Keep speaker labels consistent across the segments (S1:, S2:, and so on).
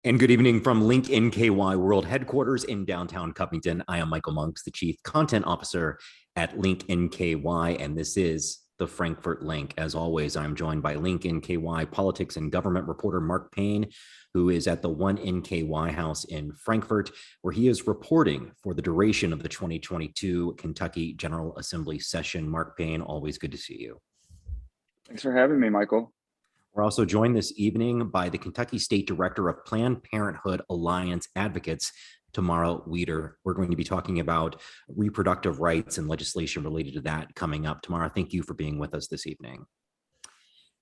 S1: And good evening from Link NKY World Headquarters in downtown Covington. I am Michael Monks, the Chief Content Officer at Link NKY, and this is the Frankfort Link. As always, I'm joined by Link NKY politics and government reporter Mark Payne, who is at the 1NKY House in Frankfort, where he is reporting for the duration of the 2022 Kentucky General Assembly session. Mark Payne, always good to see you.
S2: Thanks for having me, Michael.
S1: We're also joined this evening by the Kentucky State Director of Planned Parenthood Alliance Advocates, Tamarra Wieder. We're going to be talking about reproductive rights and legislation related to that coming up. Tamarra, thank you for being with us this evening.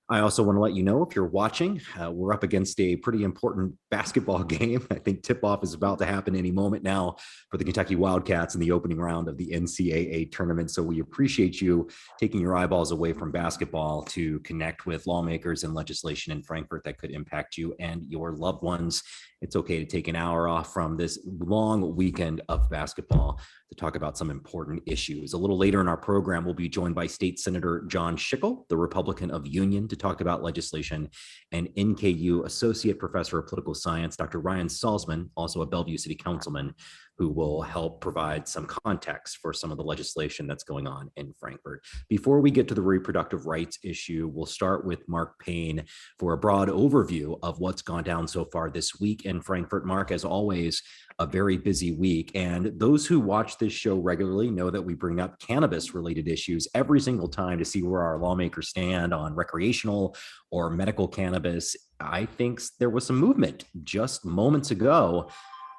S1: I also want to let you know, if you're watching, we're up against a pretty important basketball game. I think tip-off is about to happen any moment now for the Kentucky Wildcats in the opening round of the NCAA tournament. So we appreciate you taking your eyeballs away from basketball to connect with lawmakers and legislation in Frankfort that could impact you and your loved ones. It's okay to take an hour off from this long weekend of basketball to talk about some important issues. A little later in our program, we'll be joined by State Senator John Schickel, the Republican of Union, to talk about legislation, and NKU Associate Professor of Political Science, Dr. Ryan Salzman, also a Bellevue City Councilman, who will help provide some context for some of the legislation that's going on in Frankfort. Before we get to the reproductive rights issue, we'll start with Mark Payne for a broad overview of what's gone down so far this week in Frankfort. Mark, as always, a very busy week. And those who watch this show regularly know that we bring up cannabis-related issues every single time to see where our lawmakers stand on recreational or medical cannabis. I think there was some movement just moments ago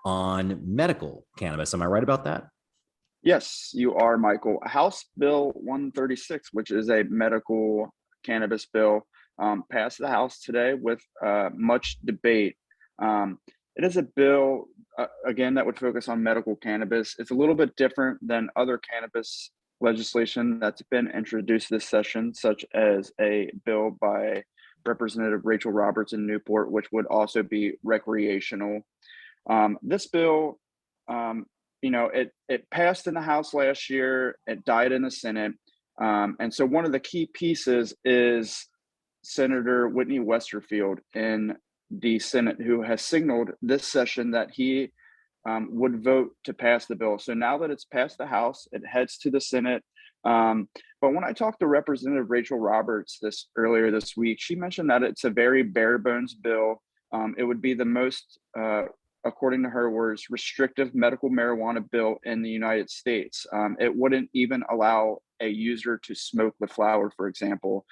S1: on medical cannabis. Am I right about that?
S2: Yes, you are, Michael. House Bill 136, which is a medical cannabis bill, passed the House today with much debate. It is a bill, again, that would focus on medical cannabis. It's a little bit different than other cannabis legislation that's been introduced this session, such as a bill by Representative Rachel Roberts in Newport, which would also be recreational. This bill, it passed in the House last year. It died in the Senate. And so one of the key pieces is Senator Whitney Westerfield in the Senate, who has signaled this session that he would vote to pass the bill. So now that it's passed the House, it heads to the Senate. But when I talked to Representative Rachel Roberts earlier this week, she mentioned that it's a very bare bones bill. It would be the most, according to her words, restrictive medical marijuana bill in the United States. It wouldn't even allow a user to smoke the flower, for example.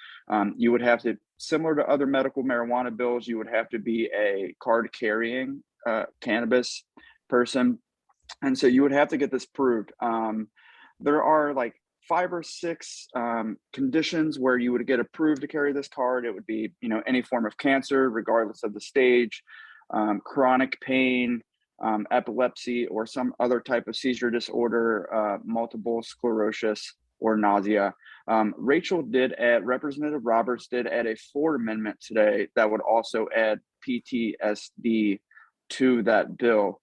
S2: You would have to, similar to other medical marijuana bills, you would have to be a card carrying cannabis person. And so you would have to get this proved. There are like 5 or 6 conditions where you would get approved to carry this card. It would be, any form of cancer, regardless of the stage, chronic pain, epilepsy, or some other type of seizure disorder, multiple sclerosis, or nausea. Representative Roberts did add a 4th amendment today that would also add PTSD to that bill.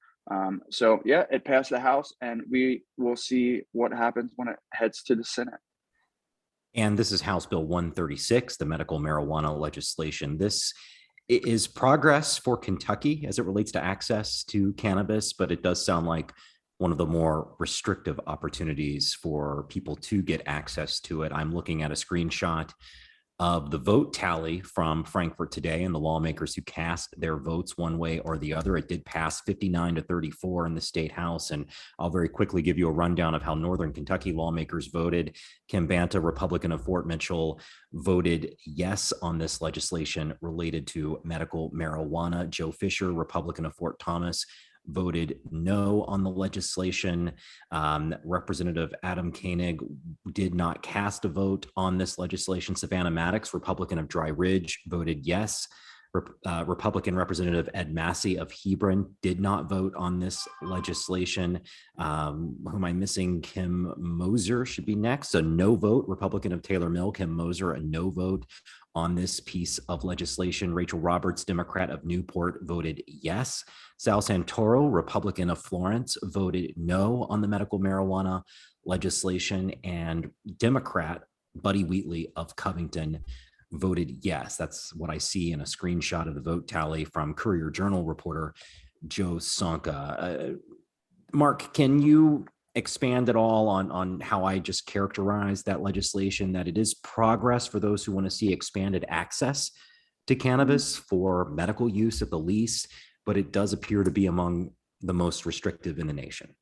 S2: So yeah, it passed the House, and we will see what happens when it heads to the Senate.
S1: And this is House Bill 136, the medical marijuana legislation. This is progress for Kentucky as it relates to access to cannabis, but it does sound like one of the more restrictive opportunities for people to get access to it. I'm looking at a screenshot of the vote tally from Frankfort today and the lawmakers who cast their votes one way or the other. It did pass 59-34 in the state house. And I'll very quickly give you a rundown of how Northern Kentucky lawmakers voted. Kim Banta, Republican of Fort Mitchell, voted yes on this legislation related to medical marijuana. Joe Fisher, Republican of Fort Thomas, voted no on the legislation. Representative Adam Koenig did not cast a vote on this legislation. Savannah Maddox, Republican of Dry Ridge, voted yes. Republican Representative Ed Massey of Hebron did not vote on this legislation. Who am I missing? Kim Moser should be next. A no vote. Republican of Taylor Mill, Kim Moser, a no vote on this piece of legislation. Rachel Roberts, Democrat of Newport, voted yes. Sal Santoro, Republican of Florence, voted no on the medical marijuana legislation. And Democrat Buddy Wheatley of Covington voted yes. That's what I see in a screenshot of the vote tally from Courier Journal reporter Joe Sonka. Mark, can you expand at all on how I just characterized that legislation, that it is progress for those who want to see expanded access to cannabis for medical use at the least, but it does appear to be among the most restrictive in the nation?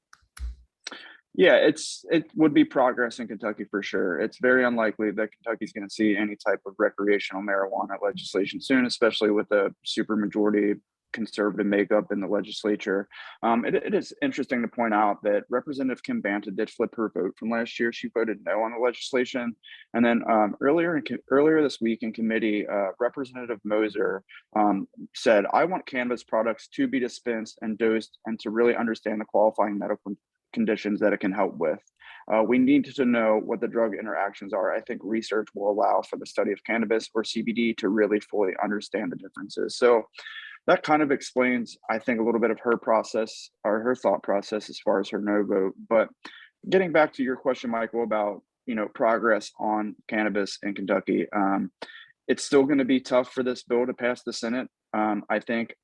S2: Yeah, it would be progress in Kentucky for sure. It's very unlikely that Kentucky's going to see any type of recreational marijuana legislation soon, especially with a supermajority conservative makeup in the legislature. It is interesting to point out that Representative Kim Banta did flip her vote from last year. She voted no on the legislation, and then earlier this week in committee, Representative Moser said, "I want cannabis products to be dispensed and dosed, and to really understand the qualifying medical conditions that it can help with. We need to know what the drug interactions are. I think research will allow for the study of cannabis or CBD to really fully understand the differences." So that kind of explains, I think, a little bit of her process or her thought process as far as her no vote. But getting back to your question, Michael, about progress on cannabis in Kentucky, it's still going to be tough for this bill to pass the Senate. I think,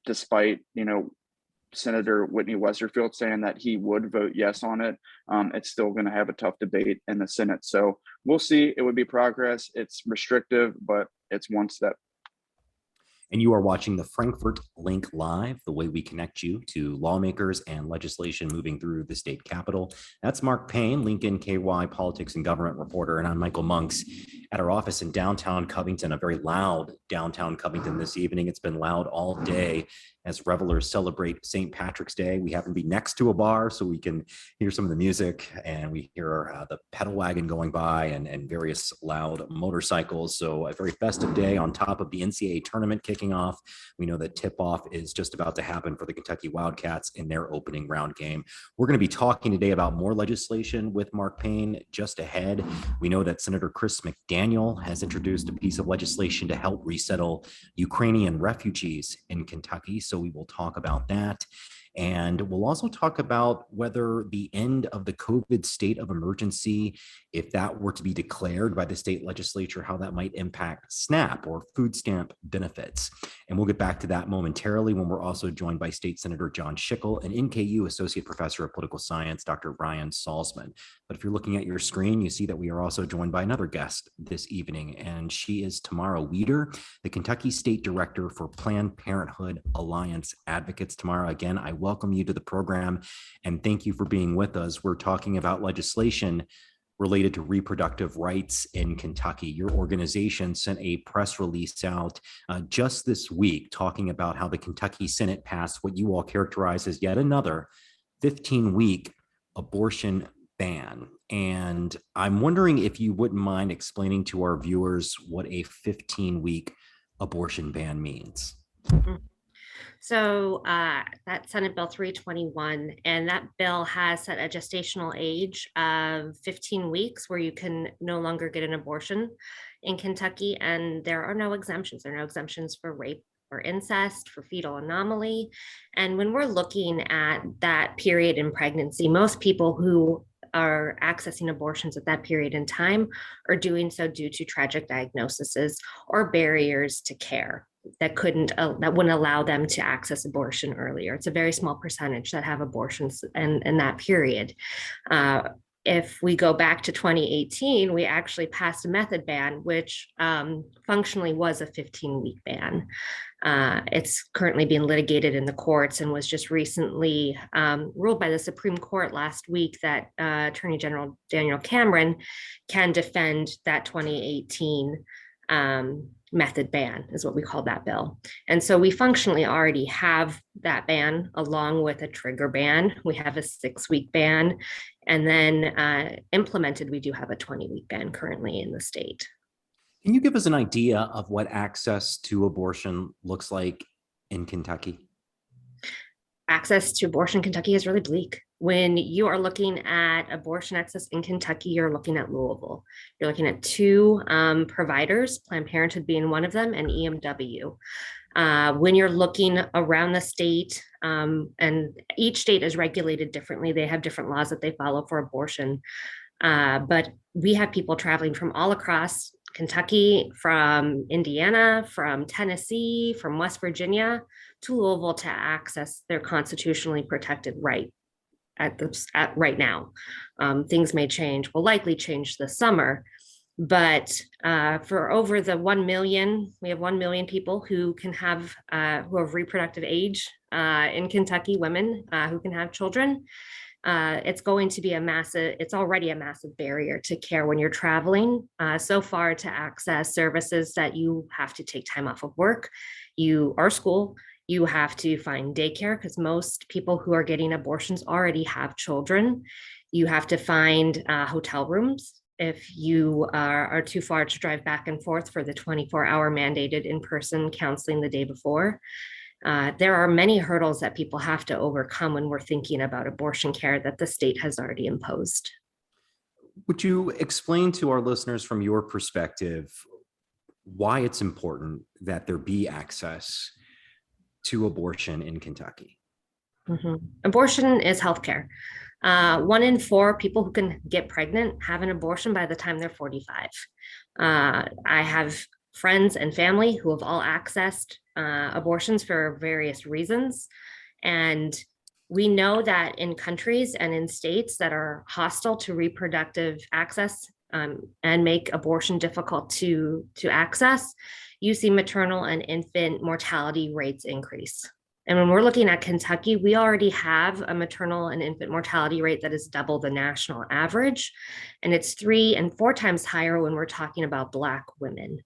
S2: despite Senator Whitney Westerfield saying that he would vote yes on it, it's still going to have a tough debate in the Senate. So we'll see. It would be progress. It's restrictive, but it's one step.
S1: And you are watching the Frankfort Link Live, the way we connect you to lawmakers and legislation moving through the state capitol. That's Mark Payne, Lincoln KY politics and government reporter, and I'm Michael Monks at our office in downtown Covington, a very loud downtown Covington this evening. It's been loud all day as revelers celebrate St. Patrick's Day. We happen to be next to a bar, so we can hear some of the music, and we hear the pedal wagon going by and various loud motorcycles. So a very festive day on top of the NCAA tournament kicking off. We know that tip-off is just about to happen for the Kentucky Wildcats in their opening round game. We're going to be talking today about more legislation with Mark Payne just ahead. We know that Senator Chris McDaniel has introduced a piece of legislation to help resettle Ukrainian refugees in Kentucky. So we will talk about that. And we'll also talk about whether the end of the COVID state of emergency, if that were to be declared by the state legislature, how that might impact SNAP or food stamp benefits. And we'll get back to that momentarily when we're also joined by State Senator John Schickel and NKU Associate Professor of Political Science, Dr. Brian Salzman. But if you're looking at your screen, you see that we are also joined by another guest this evening, and she is Tamarra Wieder, the Kentucky State Director for Planned Parenthood Alliance Advocates. Tamarra, again, I welcome you to the program and thank you for being with us. We're talking about legislation related to reproductive rights in Kentucky. Your organization sent a press release out just this week talking about how the Kentucky Senate passed what you all characterize as yet another 15-week abortion ban. And I'm wondering if you wouldn't mind explaining to our viewers what a 15-week abortion ban means.
S3: So that's Senate Bill 321, and that bill has set a gestational age of 15 weeks where you can no longer get an abortion in Kentucky, and there are no exemptions. There are no exemptions for rape or incest, for fetal anomaly. And when we're looking at that period in pregnancy, most people who are accessing abortions at that period in time are doing so due to tragic diagnoses or barriers to care that wouldn't allow them to access abortion earlier. It's a very small percentage that have abortions in that period. If we go back to 2018, we actually passed a method ban, which functionally was a 15-week ban. It's currently being litigated in the courts and was just recently ruled by the Supreme Court last week that Attorney General Daniel Cameron can defend that 2018 method ban, is what we call that bill. And so we functionally already have that ban along with a trigger ban. We have a 6-week ban, and then implemented, we do have a 20-week ban currently in the state.
S1: Can you give us an idea of what access to abortion looks like in Kentucky?
S3: Access to abortion in Kentucky is really bleak. When you are looking at abortion access in Kentucky, you're looking at Louisville. You're looking at 2 providers, Planned Parenthood being one of them, and EMW. When you're looking around the state, and each state is regulated differently, they have different laws that they follow for abortion. But we have people traveling from all across Kentucky, from Indiana, from Tennessee, from West Virginia to Louisville to access their constitutionally protected right at right now. Things may change, will likely change this summer, but for over the 1 million, we have 1 million people who can have who have reproductive age in Kentucky, women who can have children. It's going to be it's already a massive barrier to care when you're traveling so far to access services that you have to take time off of work, or school. You have to find daycare because most people who are getting abortions already have children. You have to find hotel rooms if you are too far to drive back and forth for the 24-hour mandated in-person counseling the day before. There are many hurdles that people have to overcome when we're thinking about abortion care that the state has already imposed.
S1: Would you explain to our listeners from your perspective why it's important that there be access to abortion in Kentucky?
S3: Mm-hmm. Abortion is healthcare. 1 in 4 people who can get pregnant have an abortion by the time they're 45. I have friends and family who have all accessed abortions for various reasons. And we know that in countries and in states that are hostile to reproductive access and make abortion difficult to access, you see maternal and infant mortality rates increase. And when we're looking at Kentucky, we already have a maternal and infant mortality rate that is double the national average. And it's 3 and 4 times higher when we're talking about Black women.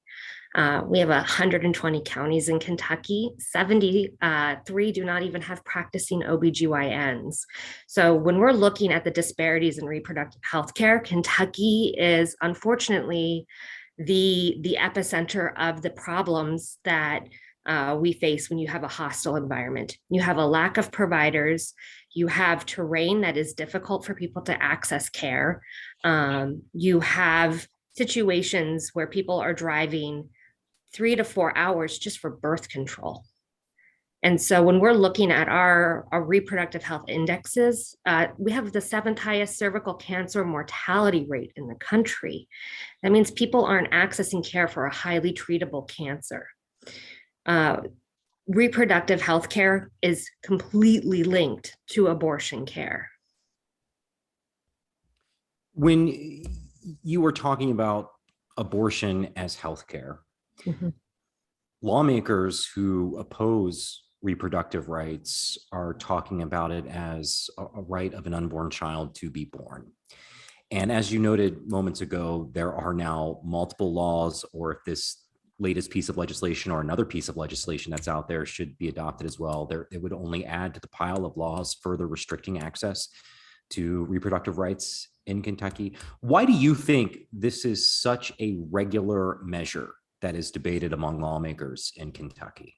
S3: We have 120 counties in Kentucky. 73 do not even have practicing OBGYNs. So when we're looking at the disparities in reproductive health care, Kentucky is unfortunately the epicenter of the problems that we face when you have a hostile environment. You have a lack of providers. You have terrain that is difficult for people to access care. You have situations where people are driving 3 to 4 hours just for birth control. And so when we're looking at our reproductive health indexes, we have the 7th highest cervical cancer mortality rate in the country. That means people aren't accessing care for a highly treatable cancer. Reproductive health care is completely linked to abortion care.
S1: When you were talking about abortion as healthcare,
S3: Mm-hmm.
S1: lawmakers who oppose reproductive rights are talking about it as a right of an unborn child to be born. And as you noted moments ago, there are now multiple laws, or if this latest piece of legislation or another piece of legislation that's out there should be adopted as well, it would only add to the pile of laws further restricting access to reproductive rights in Kentucky. Why do you think this is such a regular measure that is debated among lawmakers in Kentucky?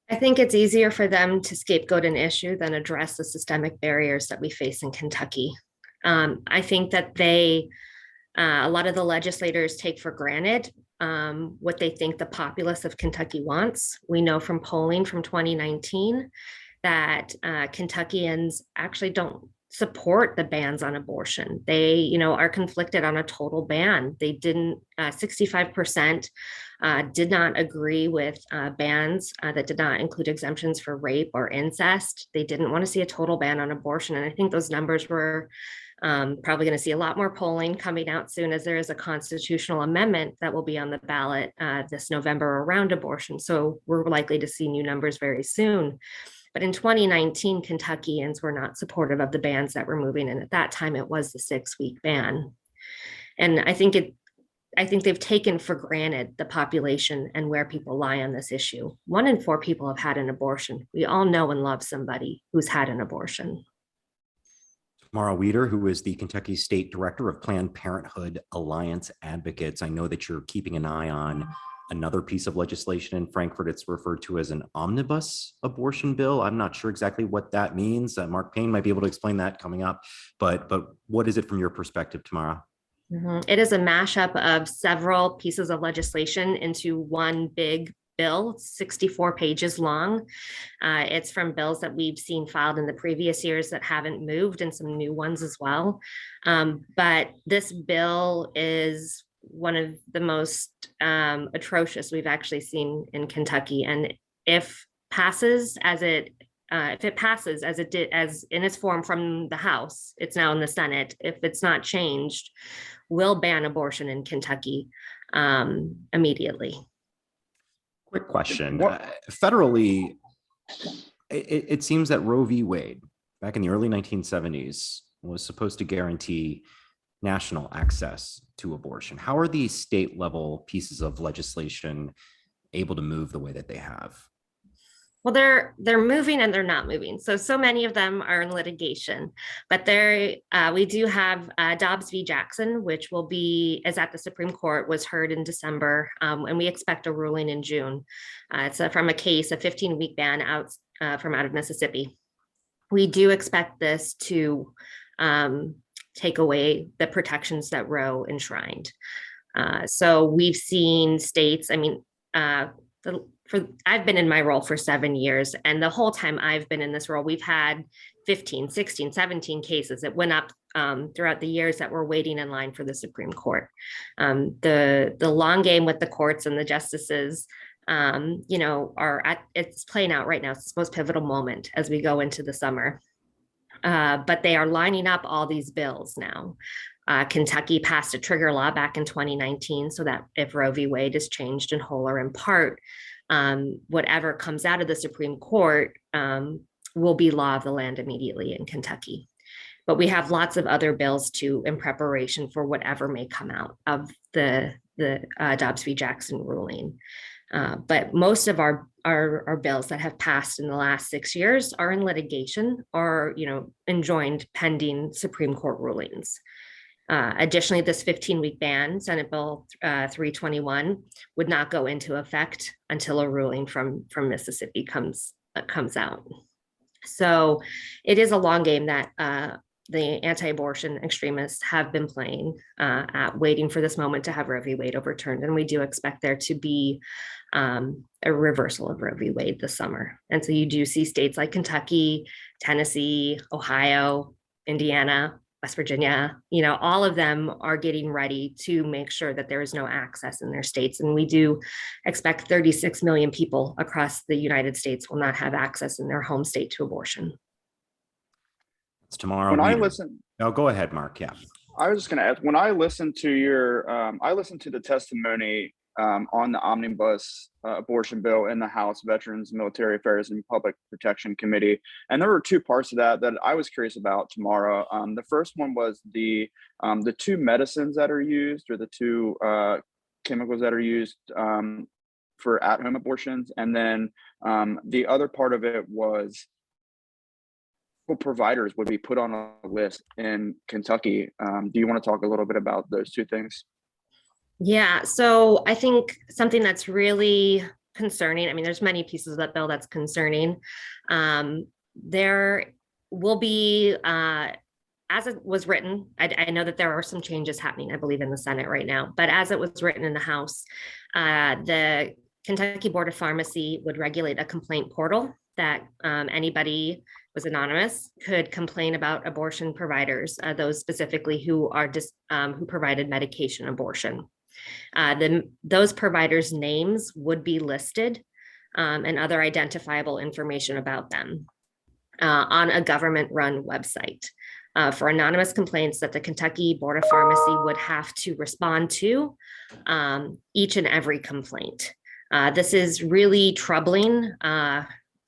S3: I think it's easier for them to scapegoat an issue than address the systemic barriers that we face in Kentucky. I think that a lot of the legislators take for granted what they think the populace of Kentucky wants. We know from polling from 2019 that Kentuckians actually don't support the bans on abortion. They, are conflicted on a total ban. They didn't, 65% did not agree with bans that did not include exemptions for rape or incest. They didn't want to see a total ban on abortion. And I think those numbers were probably going to see a lot more polling coming out soon, as there is a constitutional amendment that will be on the ballot this November around abortion. So we're likely to see new numbers very soon. But in 2019, Kentuckians were not supportive of the bans that were moving. And at that time, it was the 6-week ban. And I think they've taken for granted the population and where people lie on this issue. 1 in 4 people have had an abortion. We all know and love somebody who's had an abortion.
S1: Tamarra Wieder, who is the Kentucky State Director of Planned Parenthood Alliance Advocates. I know that you're keeping an eye on another piece of legislation in Frankfort. It's referred to as an omnibus abortion bill. I'm not sure exactly what that means. Mark Payne might be able to explain that coming up. But what is it from your perspective, Tamarra?
S3: Mm-hmm. It is a mashup of several pieces of legislation into one big bill, 64 pages long. It's from bills that we've seen filed in the previous years that haven't moved, and some new ones as well. But this bill is one of the most atrocious we've actually seen in Kentucky. And if passes as it if it passes as it did, as in its form from the House, it's now in the Senate. If it's not changed, will ban abortion in Kentucky immediately.
S1: Quick question.
S2: What?
S1: Federally, it seems that Roe v. Wade back in the early 1970s was supposed to guarantee national access to abortion. How are these state level pieces of legislation able to move the way that they have?
S3: Well, they're moving and they're not moving. So many of them are in litigation, but we do have Dobbs v. Jackson, which is at the Supreme Court, was heard in December, and we expect a ruling in June. It's from a 15-week ban out of Mississippi. We do expect this to take away the protections that Roe enshrined. So we've seen states, I've been in my role for 7 years, and the whole time I've been in this role, we've had 15, 16, 17 cases that went up throughout the years that were waiting in line for the Supreme Court. The long game with the courts and the justices, it's playing out right now. It's the most pivotal moment as we go into the summer. But they are lining up all these bills now. Kentucky passed a trigger law back in 2019 so that if Roe v. Wade is changed in whole or in part, whatever comes out of the Supreme Court will be law of the land immediately in Kentucky. But we have lots of other bills too in preparation for whatever may come out of the Dobbs v. Jackson ruling. But most of our bills that have passed in the last 6 years are in litigation or, enjoined pending Supreme Court rulings. Additionally, this 15-week ban, Senate Bill 321, would not go into effect until a ruling from Mississippi comes out. So it is a long game that the anti-abortion extremists have been playing at waiting for this moment to have Roe v. Wade overturned. And we do expect there to be a reversal of Roe v. Wade this summer. And so you do see states like Kentucky, Tennessee, Ohio, Indiana, West Virginia, all of them are getting ready to make sure that there is no access in their states. And we do expect 36 million people across the United States will not have access in their home state to abortion.
S1: It's Tamarra.
S2: When I listen,
S1: no, go ahead, Mark. Yeah.
S2: I was just going to ask, when I listened to I listened to the testimony on the omnibus abortion bill in the House Veterans, Military Affairs, and Public Protection Committee, and there were two parts of that I was curious about, Tamarra. The first one was the two medicines that are used, or the two chemicals that are used for at-home abortions, and then the other part of it was providers would be put on a list in Kentucky. Do you want to talk a little bit about those two things?
S3: Yeah, so I think something that's really concerning, there's many pieces of that bill that's concerning. There will be, as it was written, I know that there are some changes happening, I believe, in the Senate right now, but as it was written in the House, the Kentucky Board of Pharmacy would regulate a complaint portal that anybody was anonymous could complain about abortion providers, those specifically who provided medication abortion. Those providers' names would be listed and other identifiable information about them on a government-run website for anonymous complaints that the Kentucky Board of Pharmacy would have to respond to each and every complaint. This is really troubling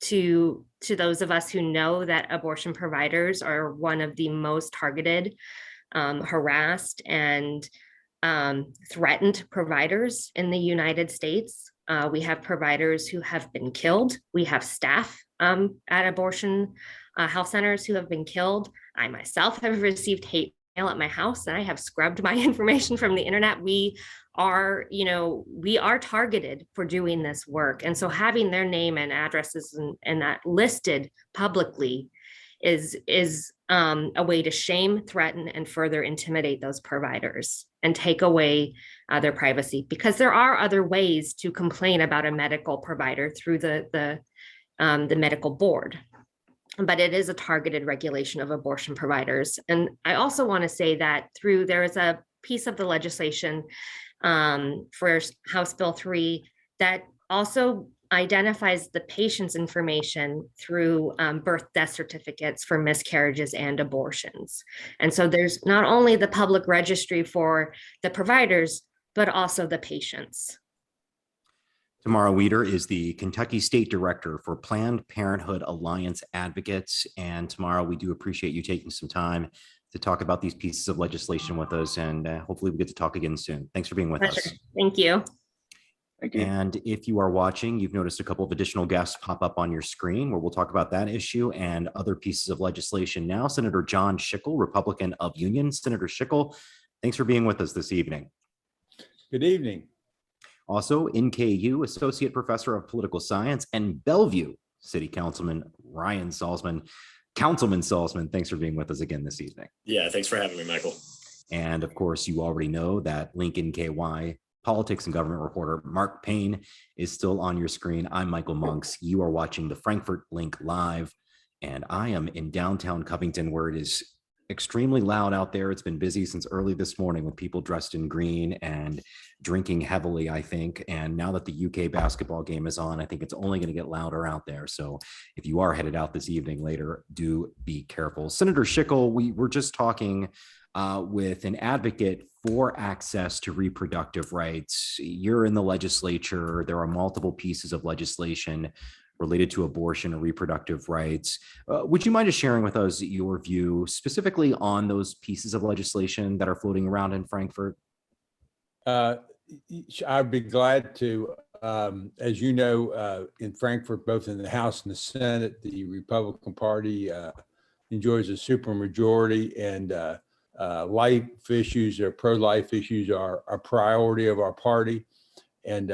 S3: to those of us who know that abortion providers are one of the most targeted, harassed, and threatened providers in the United States. We have providers who have been killed. We have staff at abortion health centers who have been killed. I myself have received hate mail at my house, and I have scrubbed my information from the internet. We are targeted for doing this work. And so having their name and addresses and that listed publicly is a way to shame, threaten, and further intimidate those providers and take away their privacy, because there are other ways to complain about a medical provider through the medical board. But it is a targeted regulation of abortion providers. And I also want to say that there is a piece of the legislation for House Bill 3 that also identifies the patient's information through birth death certificates for miscarriages and abortions. And so there's not only the public registry for the providers, but also the patients.
S1: Tamarra Wieder is the Kentucky State Director for Planned Parenthood Alliance Advocates. And Tamarra, we do appreciate you taking some time to talk about these pieces of legislation with us, and hopefully we get to talk again soon. Thanks for being with us.
S3: Thank you.
S2: Thank you.
S1: And if you are watching, you've noticed a couple of additional guests pop up on your screen where we'll talk about that issue and other pieces of legislation now. Senator John Schickel, Republican of Union. Senator Schickel, thanks for being with us this evening.
S4: Good evening.
S1: Also, NKU Associate Professor of Political Science and Bellevue City Councilman Ryan Salzman. Councilman Salzman, thanks for being with us again this evening.
S5: Yeah, thanks for having me, Michael.
S1: And of course, you already know that Lincoln KY politics and government reporter Mark Payne is still on your screen. I'm Michael Monks. You are watching the Frankfort LINK live, and I am in downtown Covington, where it is extremely loud out there. It's been busy since early this morning with people dressed in green and drinking heavily, I think. And now that the UK basketball game is on, I think it's only going to get louder out there. So if you are headed out this evening later, do be careful. Senator Schickel, we were just talking with an advocate for access to reproductive rights. You're in the legislature. There are multiple pieces of legislation related to abortion and reproductive rights. Would you mind just sharing with us your view specifically on those pieces of legislation that are floating around in Frankfort?
S4: I'd be glad to. As you know, in Frankfort, both in the House and the Senate, the Republican Party enjoys a supermajority, and life issues or pro-life issues are a priority of our party. And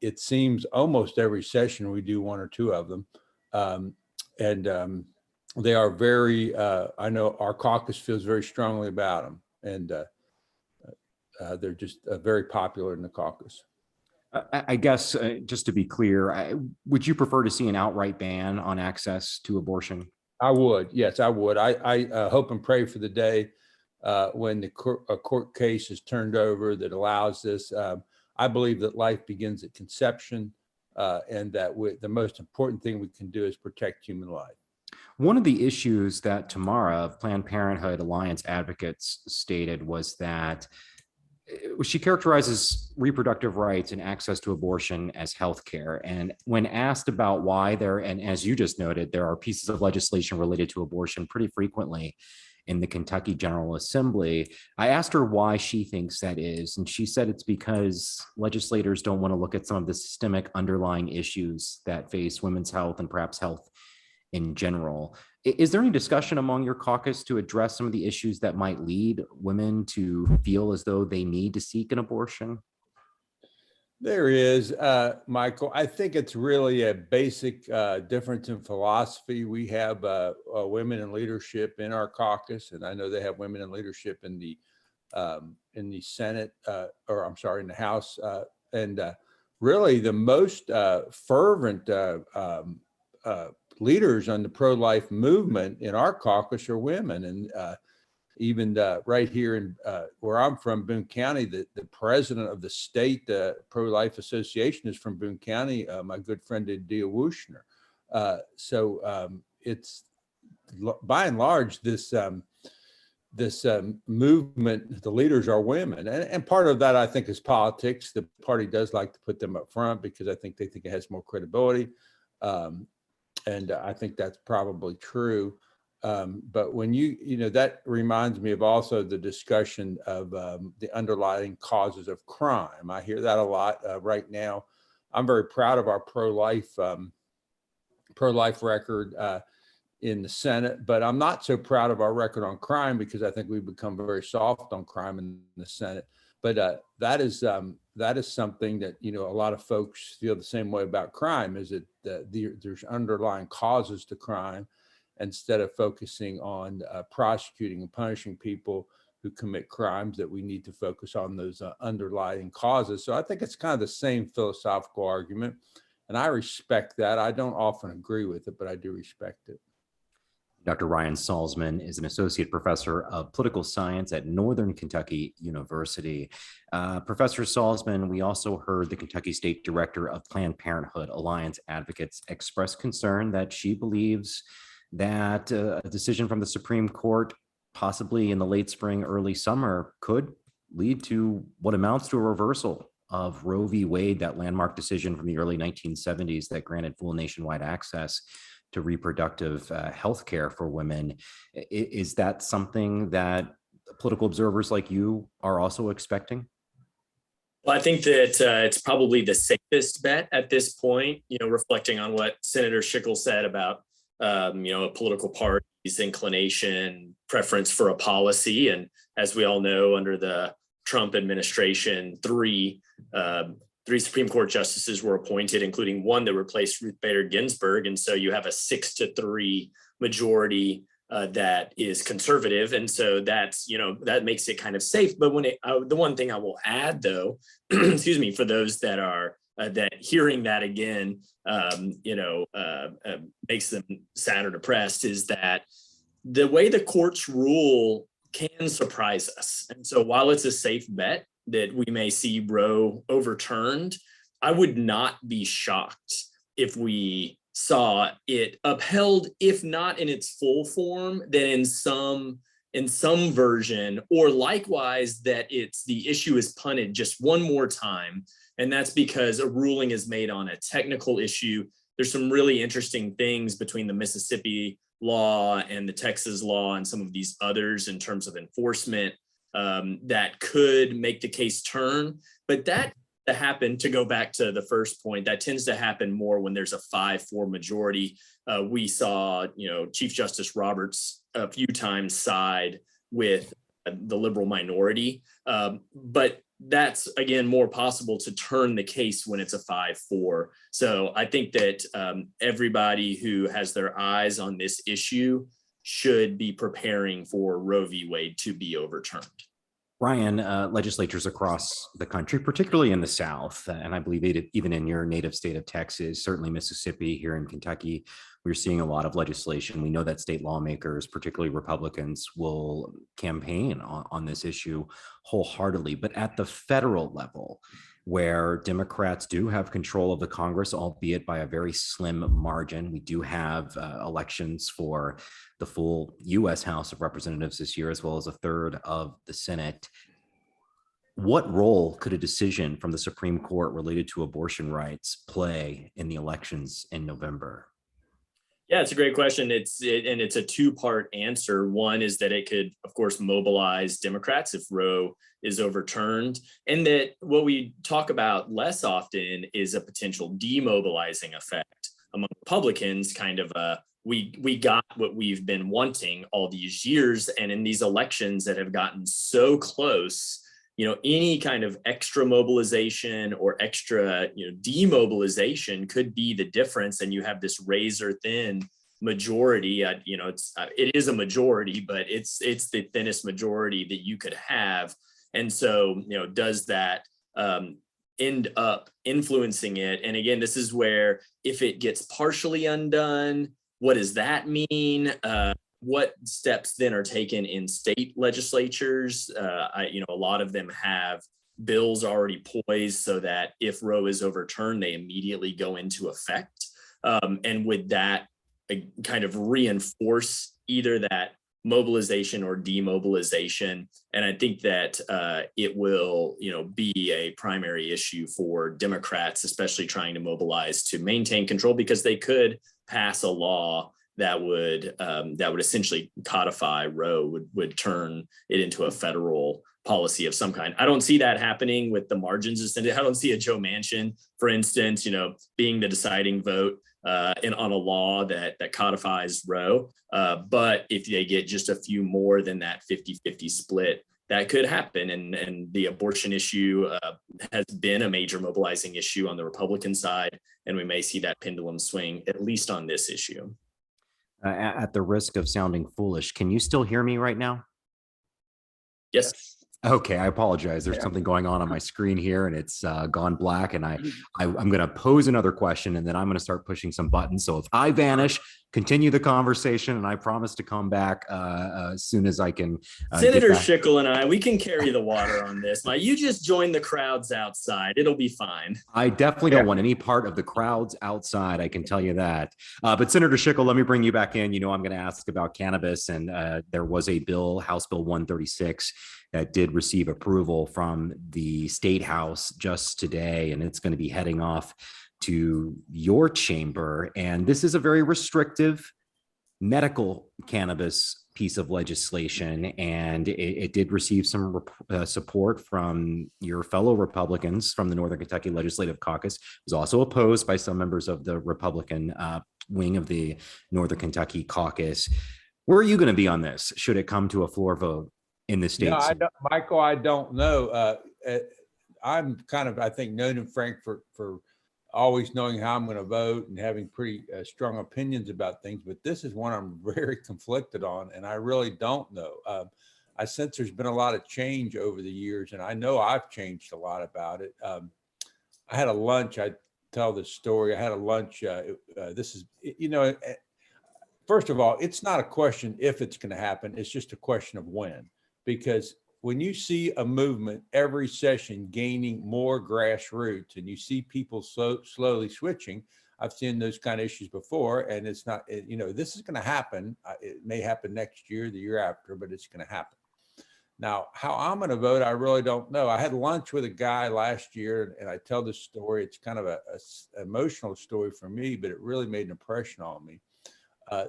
S4: it seems almost every session we do one or two of them. They are very, I know our caucus feels very strongly about them, and they're just very popular in the caucus.
S1: I guess, just to be clear, would you prefer to see an outright ban on access to abortion?
S4: I would, yes, I would. I hope and pray for the day when a court case is turned over that allows this. I believe that life begins at conception, and that the most important thing we can do is protect human life.
S1: One of the issues that Tamarra of Planned Parenthood Alliance Advocates stated was that she characterizes reproductive rights and access to abortion as healthcare. And when asked about why and as you just noted, there are pieces of legislation related to abortion pretty frequently in the Kentucky General Assembly, I asked her why she thinks that is. And she said it's because legislators don't want to look at some of the systemic underlying issues that face women's health and perhaps health in general. Is there any discussion among your caucus to address some of the issues that might lead women to feel as though they need to seek an abortion?
S4: There is, Michael. I think it's really a basic difference in philosophy. We have women in leadership in our caucus, and I know they have women in leadership in the Senate, or I'm sorry, in the House. Really, the most fervent leaders on the pro-life movement in our caucus are women, and even right here in where I'm from, Boone County, the president of the state pro-life association is from Boone County, my good friend Dia Wushner. It's by and large this movement, the leaders are women, and part of that I think is politics. The party does like to put them up front because I think they think it has more credibility, and I think that's probably true. But when that reminds me of also the discussion of the underlying causes of crime. I hear that a lot right now. I'm very proud of our pro-life record in the Senate, but I'm not so proud of our record on crime because I think we've become very soft on crime in the Senate. But that is something that a lot of folks feel the same way about crime. Is that there's underlying causes to crime. Instead of focusing on prosecuting and punishing people who commit crimes, that we need to focus on those underlying causes. So I think it's kind of the same philosophical argument, and I respect that. I don't often agree with it, but I do respect it.
S1: Dr. Ryan Salzman is an associate professor of political science at Northern Kentucky University. Professor Salzman, we also heard the Kentucky State Director of Planned Parenthood Alliance Advocates express concern that she believes that a decision from the Supreme Court, possibly in the late spring, early summer, could lead to what amounts to a reversal of Roe v. Wade, that landmark decision from the early 1970s that granted full nationwide access to reproductive health care for women. Is that something that political observers like you are also expecting?
S5: Well, I think that it's probably the safest bet at this point, reflecting on what Senator Schickel said about, a political party's inclination, preference for a policy. And as we all know, under the Trump administration, three Supreme Court justices were appointed, including one that replaced Ruth Bader Ginsburg. And so you have a 6-3 majority that is conservative. And so that's, that makes it kind of safe. But the one thing I will add, though, excuse me, for those that are that hearing that again, makes them sad or depressed, is that the way the courts rule can surprise us. And so while it's a safe bet that we may see Roe overturned, I would not be shocked if we saw it upheld, if not in its full form, then in some version, or likewise that the issue is punted just one more time. And that's because a ruling is made on a technical issue. There's some really interesting things between the Mississippi law and the Texas law and some of these others in terms of enforcement that could make the case turn. But that to happen, to go back to the first point, that tends to happen more when there's a 5-4 majority. We saw, Chief Justice Roberts a few times side with the liberal minority, but that's, again, more possible to turn the case when it's a 5-4. So I think that everybody who has their eyes on this issue should be preparing for Roe v. Wade to be overturned.
S1: Ryan, legislatures across the country, particularly in the South, and I believe even in your native state of Texas, certainly Mississippi, here in Kentucky, we're seeing a lot of legislation. We know that state lawmakers, particularly Republicans, will campaign on this issue wholeheartedly. But at the federal level, where Democrats do have control of the Congress, albeit by a very slim margin, we do have elections for the full U.S. House of Representatives this year, as well as a third of the Senate. What role could a decision from the Supreme Court related to abortion rights play in the elections in November?
S5: Yeah, it's a great question. It's a two-part answer. One is that it could, of course, mobilize Democrats if Roe is overturned, and that what we talk about less often is a potential demobilizing effect among Republicans, kind of we got what we've been wanting all these years, and in these elections that have gotten so close, any kind of extra mobilization or extra, demobilization could be the difference. And you have this razor thin majority. It is a majority, but it's the thinnest majority that you could have. And so, does that end up influencing it? And again, this is where if it gets partially undone, what does that mean? What steps then are taken in state legislatures? A lot of them have bills already poised so that if Roe is overturned, they immediately go into effect. And would that kind of reinforce either that mobilization or demobilization? And I think that it will, be a primary issue for Democrats, especially trying to mobilize to maintain control, because they could pass a law that would essentially codify Roe, would turn it into a federal policy of some kind. I don't see that happening with the margins. I don't see a Joe Manchin, for instance, being the deciding vote on a law that codifies Roe. But if they get just a few more than that 50-50 split, that could happen. And the abortion issue has been a major mobilizing issue on the Republican side, and we may see that pendulum swing, at least on this issue.
S1: At the risk of sounding foolish, can you still hear me right now?
S5: Yes.
S1: Okay, I apologize. There's something going on my screen here, and it's gone black. And I'm going to pose another question, and then I'm going to start pushing some buttons. So if I vanish, continue the conversation, and I promise to come back as soon as I can.
S5: Senator Schickel and I, we can carry the water on this. You just join the crowds outside. It'll be fine.
S1: I definitely don't want any part of the crowds outside. I can tell you that. But Senator Schickel, let me bring you back in. I'm going to ask about cannabis, and there was a bill, House Bill 136, that did receive approval from the State House just today, and it's going to be heading off to your chamber. And this is a very restrictive medical cannabis piece of legislation, and it did receive some support from your fellow Republicans from the Northern Kentucky Legislative Caucus. It was also opposed by some members of the Republican wing of the Northern Kentucky Caucus. Where are you going to be on this, should it come to a floor vote in the state?
S4: Michael, I don't know. I'm kind of, I think, known in Frankfort for always knowing how I'm going to vote and having pretty strong opinions about things, but this is one I'm very conflicted on, and I really don't know. I sense there's been a lot of change over the years, and I know I've changed a lot about it. I had a lunch, I tell this story, I had a lunch, this is, first of all, it's not a question if it's going to happen, it's just a question of when, because when you see a movement every session gaining more grassroots and you see people slowly switching, I've seen those kind of issues before, and it's not, this is going to happen. It may happen next year, the year after, but it's going to happen. Now, how I'm going to vote, I really don't know. I had lunch with a guy last year, and I tell this story. It's kind of an emotional story for me, but it really made an impression on me.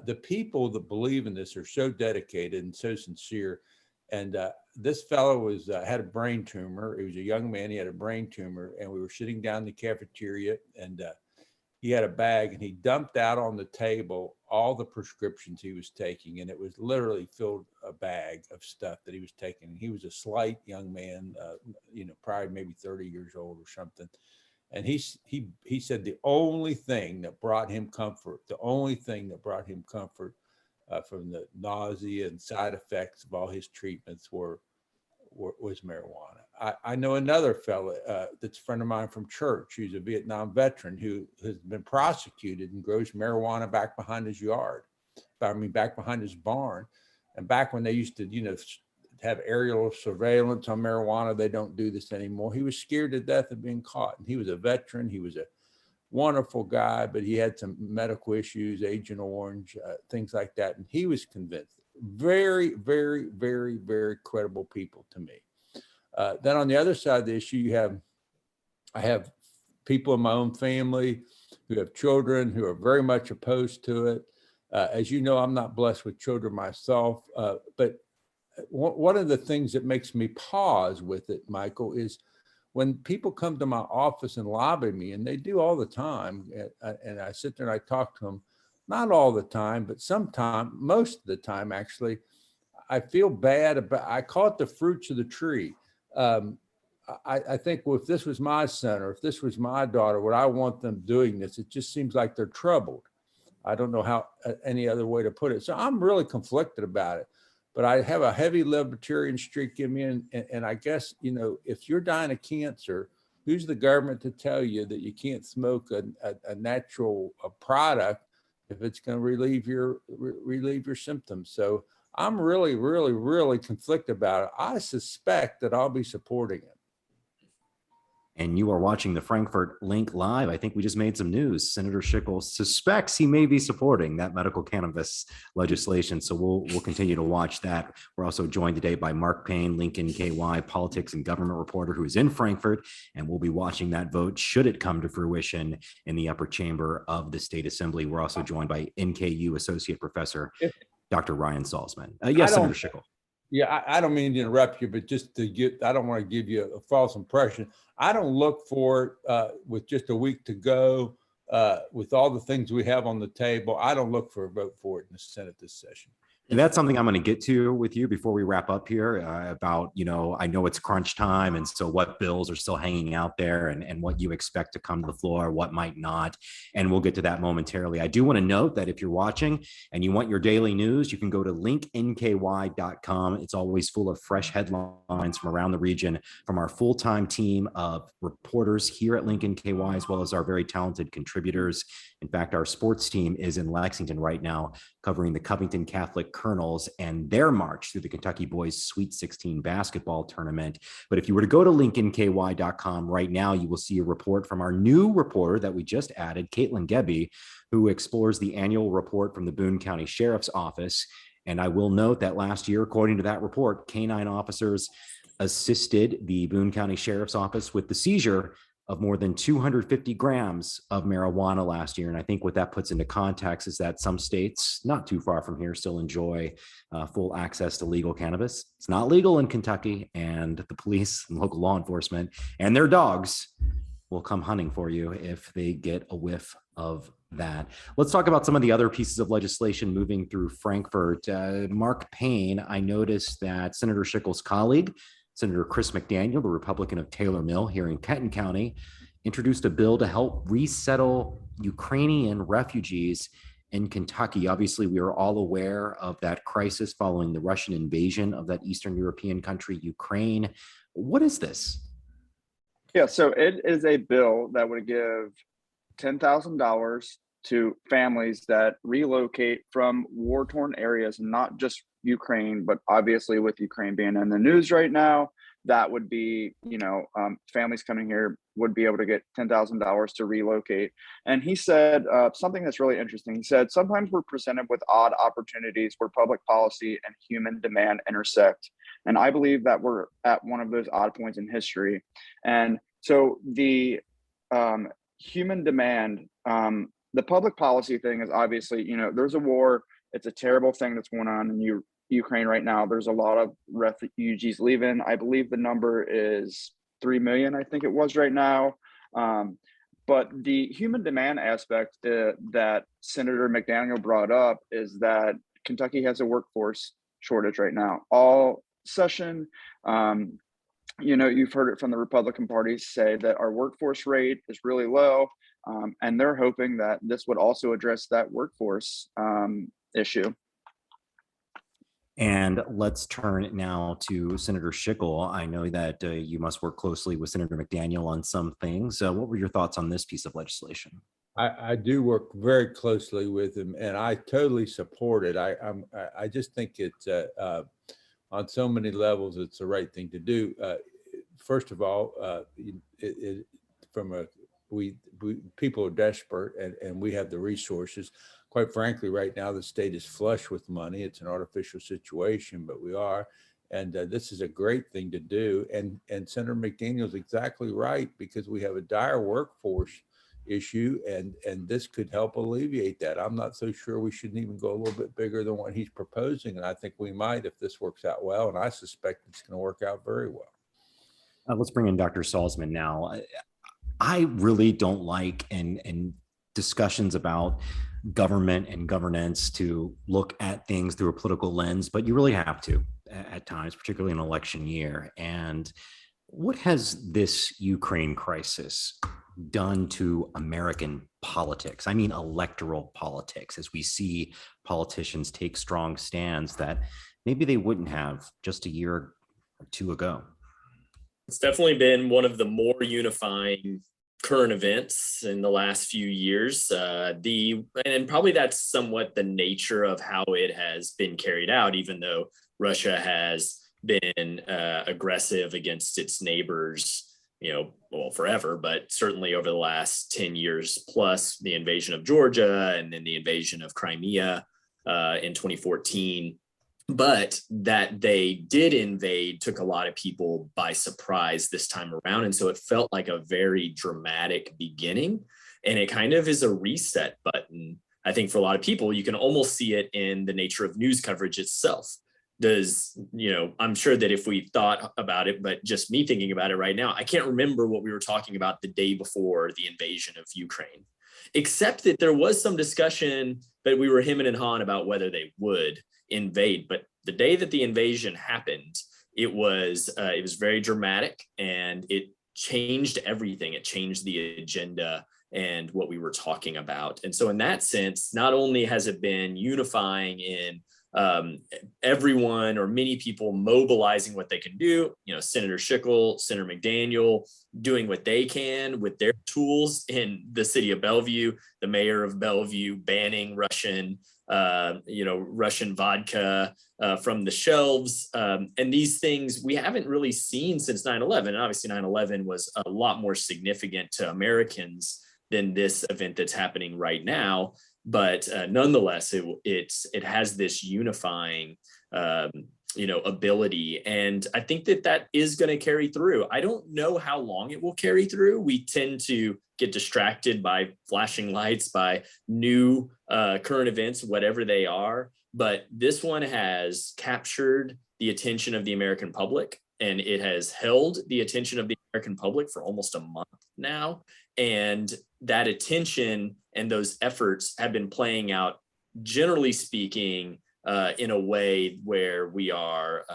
S4: The people that believe in this are so dedicated and so sincere. And this fellow was had a brain tumor. He was a young man. He had a brain tumor, and we were sitting down in the cafeteria, and he had a bag, and he dumped out on the table all the prescriptions he was taking, and it was literally filled a bag of stuff that he was taking. And he was a slight young man, probably maybe 30 years old or something. And he said the only thing that brought him comfort, from the nausea and side effects of all his treatments was marijuana. I know another fellow that's a friend of mine from church, who's a Vietnam veteran who has been prosecuted and grows marijuana back behind his yard. Back behind his barn. And back when they used to, have aerial surveillance on marijuana, they don't do this anymore. He was scared to death of being caught. And he was a veteran. He was a wonderful guy, but he had some medical issues, Agent Orange, things like that. And he was convinced. Very, very, very, very credible people to me. Then on the other side of the issue, I have people in my own family who have children who are very much opposed to it. As you know, I'm not blessed with children myself, but one of the things that makes me pause with it, Michael, is when people come to my office and lobby me, and they do all the time, and I sit there and I talk to them, not all the time, but sometimes, most of the time, actually, I feel bad about, I call it the fruits of the tree. I think, well, if this was my son or if this was my daughter, would I want them doing this? It just seems like they're troubled. I don't know how any other way to put it. So I'm really conflicted about it. But I have a heavy libertarian streak in me. And I guess, if you're dying of cancer, who's the government to tell you that you can't smoke a natural product if it's going to relieve your symptoms? So I'm really, really, really conflicted about it. I suspect that I'll be supporting it.
S1: And you are watching the Frankfort Link live. I think we just made some news. Senator Schickel suspects he may be supporting that medical cannabis legislation. So we'll continue to watch that. We're also joined today by Mark Payne, Lincoln KY politics and government reporter who is in Frankfort, and we'll be watching that vote should it come to fruition in the upper chamber of the State Assembly. We're also joined by NKU Associate Professor Dr. Ryan Salzman. Yes, Senator Schickel.
S4: Yeah, I don't mean to interrupt you, but just I don't want to give you a false impression. I don't look for it with just a week to go, with all the things we have on the table. I don't look for a vote for it in the Senate this session.
S1: And that's something I'm going to get to with you before we wrap up here about, I know it's crunch time. And so what bills are still hanging out there and what you expect to come to the floor, what might not. And we'll get to that momentarily. I do want to note that if you're watching and you want your daily news, you can go to linknky.com. It's always full of fresh headlines from around the region from our full-time team of reporters here at Lincoln KY, as well as our very talented contributors. In fact, our sports team is in Lexington right now covering the Covington Catholic Colonels and their march through the Kentucky Boys Sweet 16 basketball tournament. But if you were to go to lincolnky.com right now, you will see a report from our new reporter that we just added, Caitlin Gebbe, who explores the annual report from the Boone County Sheriff's Office. And I will note that last year, according to that report, canine officers assisted the Boone County Sheriff's Office with the seizure of more than 250 grams of marijuana last year. And I think what that puts into context is that some states not too far from here still enjoy full access to legal cannabis. It's not legal in Kentucky, and the police and local law enforcement and their dogs will come hunting for you if they get a whiff of that. Let's talk about some of the other pieces of legislation moving through Frankfort. Mark Payne, I noticed that Senator Schickel's colleague, Senator Chris McDaniel, the Republican of Taylor Mill here in Kenton County, introduced a bill to help resettle Ukrainian refugees in Kentucky. Obviously, we are all aware of that crisis following the Russian invasion of that Eastern European country, Ukraine. What is this?
S2: Yeah, so it is a bill that would give $10,000 to families that relocate from war-torn areas, not just Ukraine, but obviously with Ukraine being in the news right now, that would be, families coming here would be able to get $10,000 to relocate. And he said something that's really interesting. He said, sometimes we're presented with odd opportunities where public policy and human demand intersect. And I believe that we're at one of those odd points in history. And so the human demand, the public policy thing is obviously, there's a war. It's a terrible thing that's going on in Ukraine right now. There's a lot of refugees leaving. I believe the number is 3 million, I think it was right now. But the human demand aspect that Senator McDaniel brought up is that Kentucky has a workforce shortage right now. All session, you've heard it from the Republican Party say that our workforce rate is really low. And they're hoping that this would also address that workforce issue.
S1: And let's turn now to Senator Schickel. I know that you must work closely with Senator McDaniel on some things. What were your thoughts on this piece of legislation?
S4: I do work very closely with him, and I totally support it. I just think it's on so many levels, it's the right thing to do. First of all, people are desperate, and we have the resources. Quite frankly, right now, the state is flush with money. It's an artificial situation, but we are. And this is a great thing to do. And Senator McDaniel is exactly right, because we have a dire workforce issue, and this could help alleviate that. I'm not so sure we shouldn't even go a little bit bigger than what he's proposing. And I think we might if this works out well. And I suspect it's going to work out very well.
S1: Let's bring in Dr. Salzman now. I really don't like in discussions about government and governance to look at things through a political lens, but you really have to at times, particularly in an election year. And what has this Ukraine crisis done to American politics? I mean, electoral politics, as we see politicians take strong stands that maybe they wouldn't have just a year or two ago.
S5: It's definitely been one of the more unifying current events in the last few years. And probably that's somewhat the nature of how it has been carried out, even though Russia has been aggressive against its neighbors, forever, but certainly over the last 10 years plus, the invasion of Georgia and then the invasion of Crimea in 2014. But that they did invade took a lot of people by surprise this time around. And so it felt like a very dramatic beginning. And it kind of is a reset button. I think for a lot of people, you can almost see it in the nature of news coverage itself. I'm sure that if we thought about it, but just me thinking about it right now, I can't remember what we were talking about the day before the invasion of Ukraine, except that there was some discussion that we were hemming and hawing about whether they would invade. But the day that the invasion happened, it was very dramatic, and it changed everything. It changed the agenda and what we were talking about. And so in that sense, not only has it been unifying in everyone or many people mobilizing what they can do. Senator Schickel, Senator McDaniel doing what they can with their tools in the city of Bellevue, the mayor of Bellevue banning Russian vodka from the shelves. And these things we haven't really seen since 9/11. And obviously 9/11 was a lot more significant to Americans than this event that's happening right now. But nonetheless, it has this unifying, ability. And I think that is going to carry through. I don't know how long it will carry through. We tend to get distracted by flashing lights, by new current events, whatever they are. But this one has captured the attention of the American public, and it has held the attention of the American public for almost a month now. And that attention and those efforts have been playing out, generally speaking, in a way where we are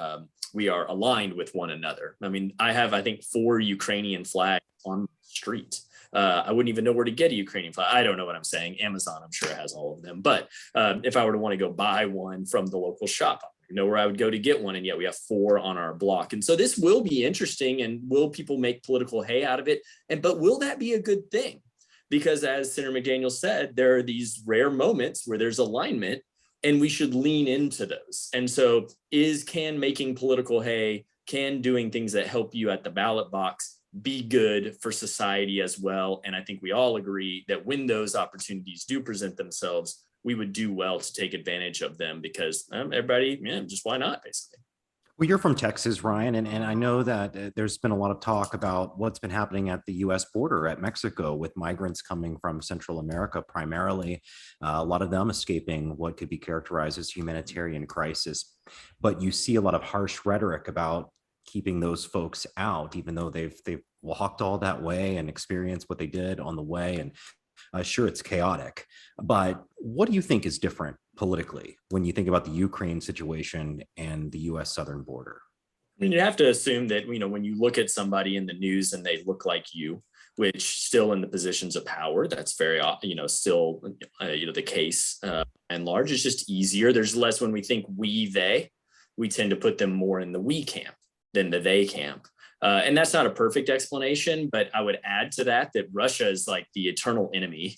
S5: aligned with one another. I mean, I have, I think, 4 Ukrainian flags on the street. I wouldn't even know where to get a Ukrainian flag. I don't know what I'm saying. Amazon, I'm sure, has all of them. But if I were to want to go buy one from the local shop, I don't know where I would go to get one. And yet we have 4 on our block. And so this will be interesting. And will people make political hay out of it? But will that be a good thing? Because as Senator McDaniel said, there are these rare moments where there's alignment, and we should lean into those. And so can making political hay, can doing things that help you at the ballot box be good for society as well? And I think we all agree that when those opportunities do present themselves, we would do well to take advantage of them, because everybody, just why not, basically.
S1: Well, you're from Texas, Ryan, and I know that there's been a lot of talk about what's been happening at the U.S. border at Mexico with migrants coming from Central America primarily, a lot of them escaping what could be characterized as humanitarian crisis. But you see a lot of harsh rhetoric about keeping those folks out, even though they've walked all that way and experienced what they did on the way. And sure, it's chaotic, but what do you think is different politically when you think about the Ukraine situation and the U.S. southern border?
S5: I mean, you have to assume that, when you look at somebody in the news and they look like you, which still in the positions of power, that's very, still, the case and large. It's just easier. There's less when we think we tend to put them more in the we camp than the they camp. And that's not a perfect explanation, but I would add to that Russia is like the eternal enemy.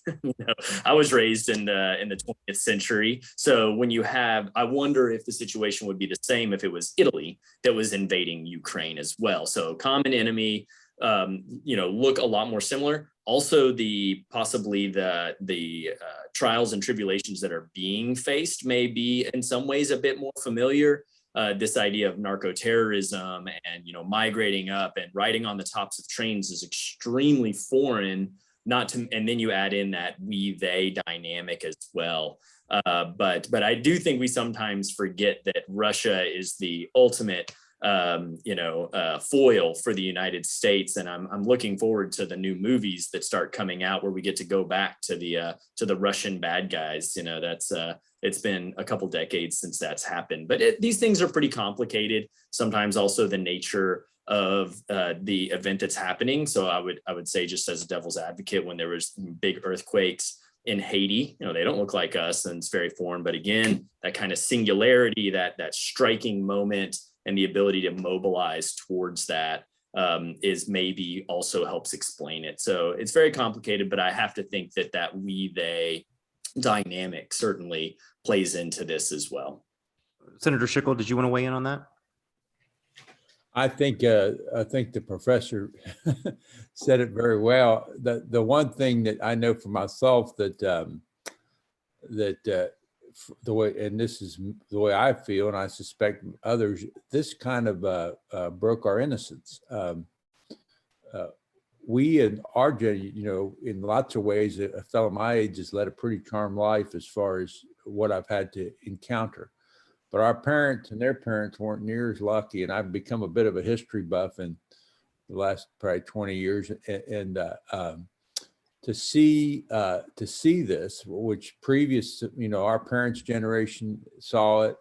S5: I was raised in the 20th century. So when I wonder if the situation would be the same if it was Italy that was invading Ukraine as well. So common enemy, look a lot more similar. Also, possibly the trials and tribulations that are being faced may be in some ways a bit more familiar. This idea of narco-terrorism and migrating up and riding on the tops of trains is extremely foreign. And then you add in that we-they dynamic as well. But I do think we sometimes forget that Russia is the ultimate foil for the United States, and I'm looking forward to the new movies that start coming out where we get to go back to the Russian bad guys. It's been a couple decades since that's happened, but these things are pretty complicated. Sometimes also the nature of the event that's happening. So I would say, just as a devil's advocate, when there was big earthquakes in Haiti, they don't look like us, and it's very foreign. But again, that kind of singularity, that striking moment, and the ability to mobilize towards that is maybe also helps explain it. So it's very complicated, but I have to think that we-they dynamic certainly plays into this as well.
S1: Senator Schickel, did you want to weigh in on that?
S4: I think the professor said it very well. The one thing that I know for myself that the way, and this is the way I feel, and I suspect others, this kind of broke our innocence. We in our generation, in lots of ways, a fellow my age has led a pretty charmed life as far as what I've had to encounter. But our parents and their parents weren't near as lucky, and I've become a bit of a history buff in the last probably 20 years. And to see this, which previous, our parents' generation saw it,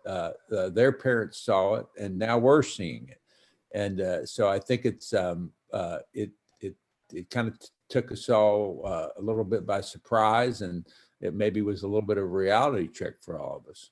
S4: their parents saw it, and now we're seeing it. And so I think it's it kind of took us all a little bit by surprise, and it maybe was a little bit of a reality check for all of us.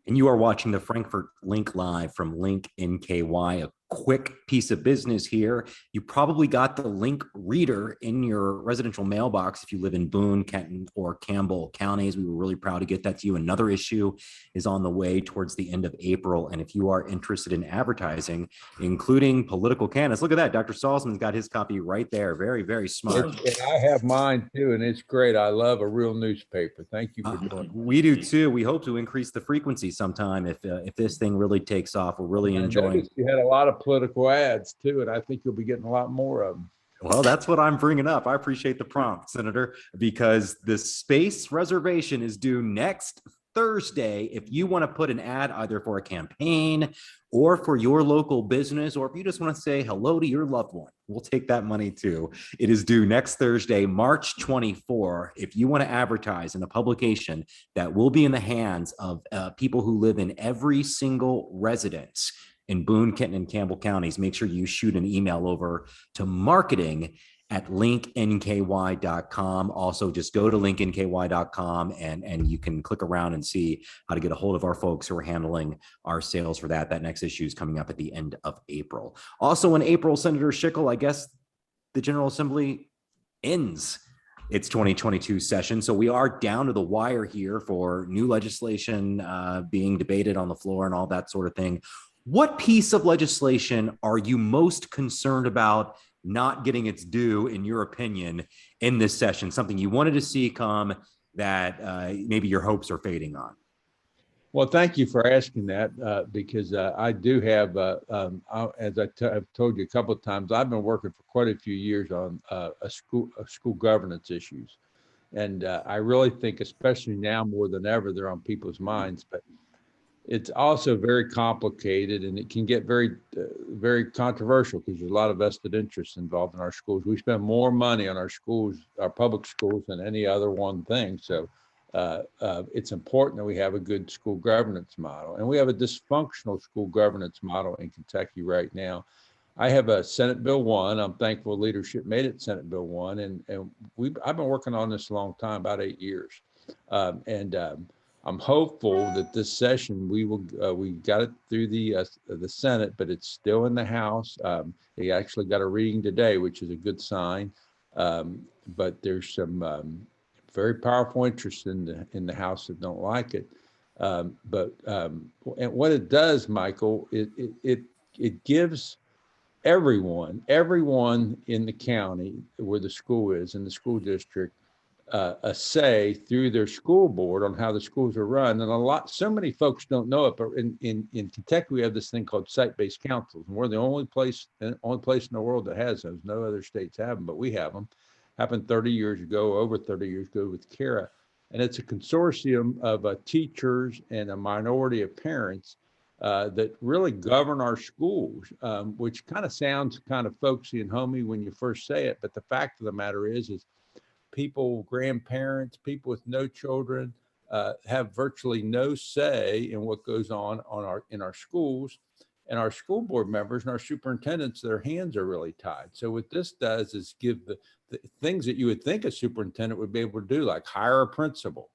S1: And you are watching the Frankfort Link live from Link NKY. A quick piece of business here. You probably got the Link reader in your residential mailbox if you live in Boone, Kenton, or Campbell counties. We were really proud to get that to you. Another issue is on the way towards the end of April. And if you are interested in advertising, including political candidates, look at that. Dr. Salzman's got his copy right there. Very, very smart.
S4: And I have mine too, and it's great. I love a real newspaper. Thank you for doing it.
S1: We do too. We hope to increase the frequency sometime if this thing really takes off. We're really enjoying.
S4: You had a lot of political ads too, and I think you'll be getting a lot more of them.
S1: Well, that's what I'm bringing up. I appreciate the prompt, Senator, because the space reservation is due next Thursday. If you want to put an ad either for a campaign or for your local business, or if you just want to say hello to your loved one, we'll take that money too. It is due next Thursday, March 24. If you want to advertise in a publication that will be in the hands of people who live in every single residence in Boone, Kenton, and Campbell counties, make sure you shoot an email over to marketing@linknky.com. Also, just go to linknky.com and you can click around and see how to get a hold of our folks who are handling our sales for that. That next issue is coming up at the end of April. Also in April, Senator Schickel, I guess the General Assembly ends its 2022 session. So we are down to the wire here for new legislation being debated on the floor and all that sort of thing. What piece of legislation are you most concerned about not getting its due, in your opinion, in this session? Something you wanted to see come that maybe your hopes are fading on?
S4: Well, thank you for asking that because I do have, as I've told you a couple of times, I've been working for quite a few years on school governance issues. And I really think, especially now more than ever, they're on people's minds. But it's also very complicated, and it can get very, very controversial because there's a lot of vested interests involved in our schools. We spend more money on our schools, our public schools, than any other one thing. So it's important that we have a good school governance model, and we have a dysfunctional school governance model in Kentucky right now. I have a Senate Bill 1. I'm thankful leadership made it Senate Bill 1, and I've been working on this a long time, about 8 years, I'm hopeful that this session we got it through the Senate, but it's still in the House. They actually got a reading today, which is a good sign. But there's some very powerful interests in the House that don't like it. And what it does, Michael, it gives everyone in the county where the school is, in the school district, a say through their school board on how the schools are run. And so many folks don't know it, but in Kentucky, we have this thing called site-based councils. And we're the only place in the world that has those. No other states have them, but we have them. Happened 30 years ago, over 30 years ago with CARA. And it's a consortium of teachers and a minority of parents that really govern our schools, which kind of sounds kind of folksy and homey when you first say it. But the fact of the matter is people, grandparents, people with no children have virtually no say in what goes on in our schools, and our school board members and our superintendents, their hands are really tied. So what this does is give the things that you would think a superintendent would be able to do, like hire a principal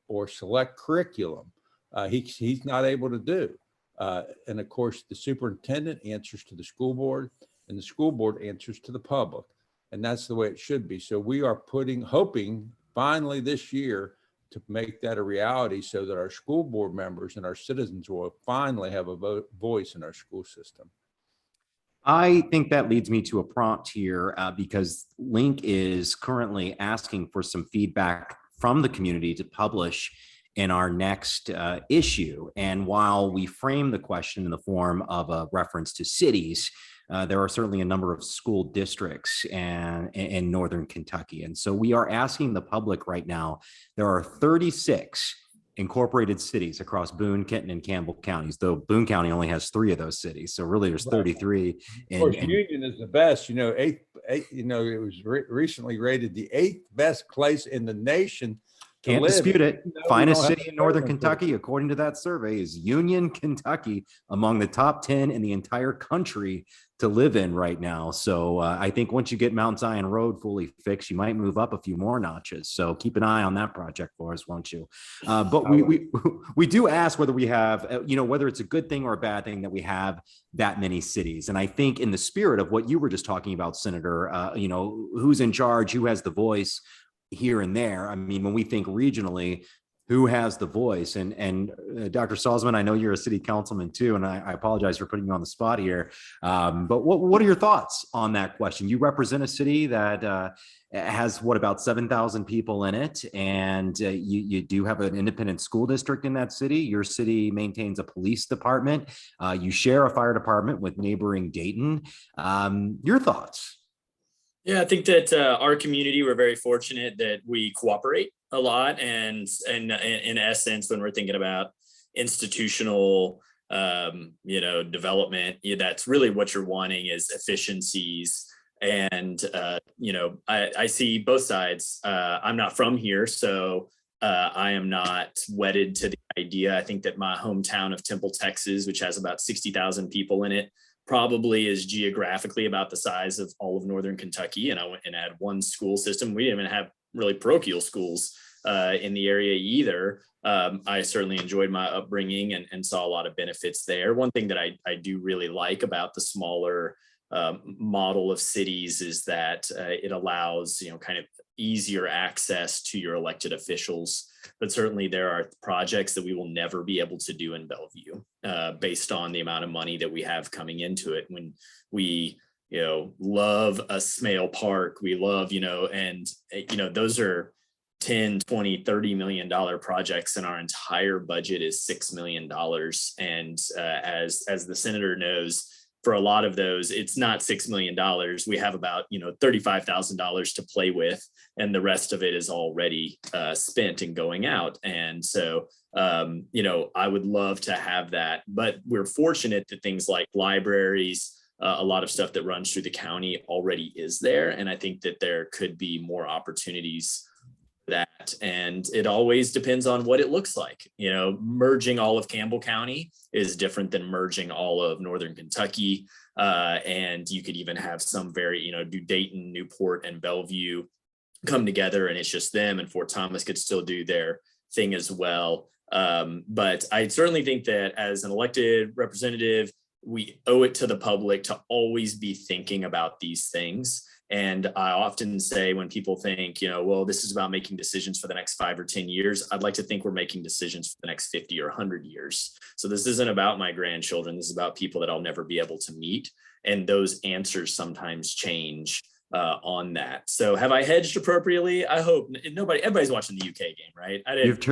S4: or select curriculum. He's not able to do. And of course, the superintendent answers to the school board, and the school board answers to the public. And that's the way it should be. So we are hoping finally this year to make that a reality so that our school board members and our citizens will finally have a voice in our school system.
S1: I think that leads me to a prompt here because Link is currently asking for some feedback from the community to publish in our next issue. And while we frame the question in the form of a reference to cities, there are certainly a number of school districts in Northern Kentucky. And so we are asking the public right now, there are 36 incorporated cities across Boone, Kenton, and Campbell counties, though Boone County only has 3 of those cities. So really there's 33.
S4: Of course, Union is the best, it was recently rated the 8th best place in the nation
S1: Can't
S4: live.
S1: dispute it.
S4: No, we
S1: Finest
S4: don't have
S1: city in Northern
S4: government.
S1: Kentucky, according to that survey, is Union, Kentucky, among the top 10 in the entire country to live in right now. So I think once you get Mount Zion Road fully fixed, you might move up a few more notches. So keep an eye on that project for us, won't you? But we do ask whether we have, whether it's a good thing or a bad thing that we have that many cities. And I think in the spirit of what you were just talking about, Senator, who's in charge, who has the voice here and there. I mean, when we think regionally, who has the voice? And Dr. Salzman, I know you're a city councilman too, and I apologize for putting you on the spot here. But what are your thoughts on that question? You represent a city that has about 7,000 people in it, and you do have an independent school district in that city. Your city maintains a police department. You share a fire department with neighboring Dayton. Your thoughts?
S5: Yeah, I think that our community, we're very fortunate that we cooperate a lot, and in essence, when we're thinking about institutional, development, that's really what you're wanting is efficiencies. And I see both sides. I'm not from here, so I am not wedded to the idea. I think that my hometown of Temple, Texas, which has about 60,000 people in it, probably is geographically about the size of all of Northern Kentucky. And I went and had one school system. We didn't even have really parochial schools in the area either. I certainly enjoyed my upbringing and saw a lot of benefits there. One thing that I do really like about the smaller model of cities is that it allows, kind of easier access to your elected officials. But certainly there are projects that we will never be able to do in Bellevue based on the amount of money that we have coming into it. When we, love a Smale Park, we love, those are 10, 20, $30 million projects, and our entire budget is $6 million. And as the senator knows, for a lot of those, it's not $6 million. We have about, $35,000 to play with, and the rest of it is already spent and going out. And so, I would love to have that, but we're fortunate that things like libraries, a lot of stuff that runs through the county already is there. And I think that there could be more opportunities for that. And it always depends on what it looks like. Merging all of Campbell County is different than merging all of Northern Kentucky. And you could even have some do Dayton, Newport, and Bellevue come together and it's just them, and Fort Thomas could still do their thing as well. But I certainly think that as an elected representative, we owe it to the public to always be thinking about these things. And I often say when people think, well, this is about making decisions for the next 5 or 10 years, I'd like to think we're making decisions for the next 50 or 100 years. So this isn't about my grandchildren. This is about people that I'll never be able to meet. And those answers sometimes change on that. So have I hedged appropriately? I hope everybody's watching the UK game, right?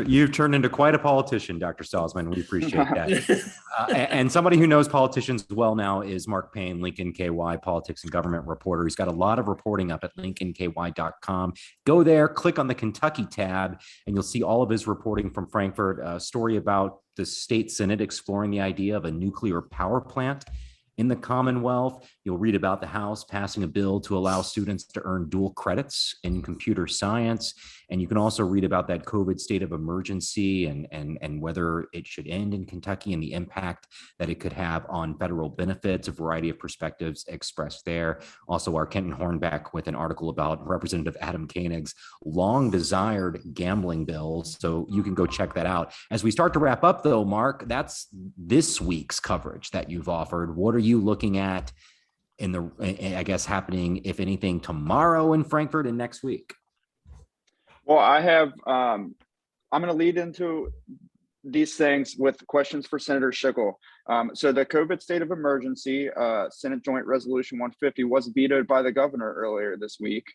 S1: You've turned into quite a politician, Dr. Salzman. We appreciate that. And somebody who knows politicians well now is Mark Payne, Lincoln KY politics and government reporter. He's got a lot of reporting up at lincolnky.com. Go there, click on the Kentucky tab, and you'll see all of his reporting from Frankfort. A story about the state Senate exploring the idea of a nuclear power plant in the Commonwealth. You'll read about the House passing a bill to allow students to earn dual credits in computer science. And you can also read about that COVID state of emergency and whether it should end in Kentucky and the impact that it could have on federal benefits, a variety of perspectives expressed there. Also, our Kenton Hornbeck with an article about Representative Adam Koenig's long desired gambling bills. So you can go check that out. As we start to wrap up though, Mark, that's this week's coverage that you've offered. What are you looking at happening, if anything, tomorrow in Frankfort and next week?
S2: Well, I have, I'm going to lead into these things with questions for Senator Schickel. So the COVID state of emergency, Senate Joint Resolution 150 was vetoed by the governor earlier this week.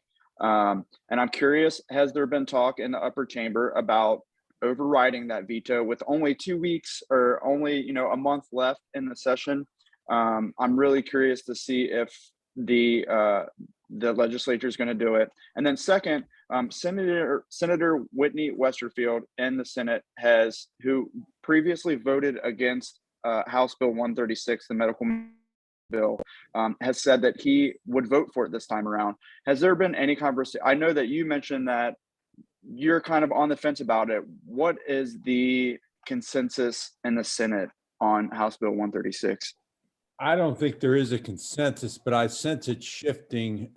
S2: And I'm curious, has there been talk in the upper chamber about overriding that veto with only 2 weeks or only, a month left in the session? I'm really curious to see if the legislature is going to do it. And then second, Senator Whitney Westerfield in the Senate who previously voted against House Bill 136, the medical bill, has said that he would vote for it this time around. Has there been any conversation? I know that you mentioned that you're kind of on the fence about it. What is the consensus in the Senate on House Bill 136?
S4: I don't think there is a consensus, but I sense it shifting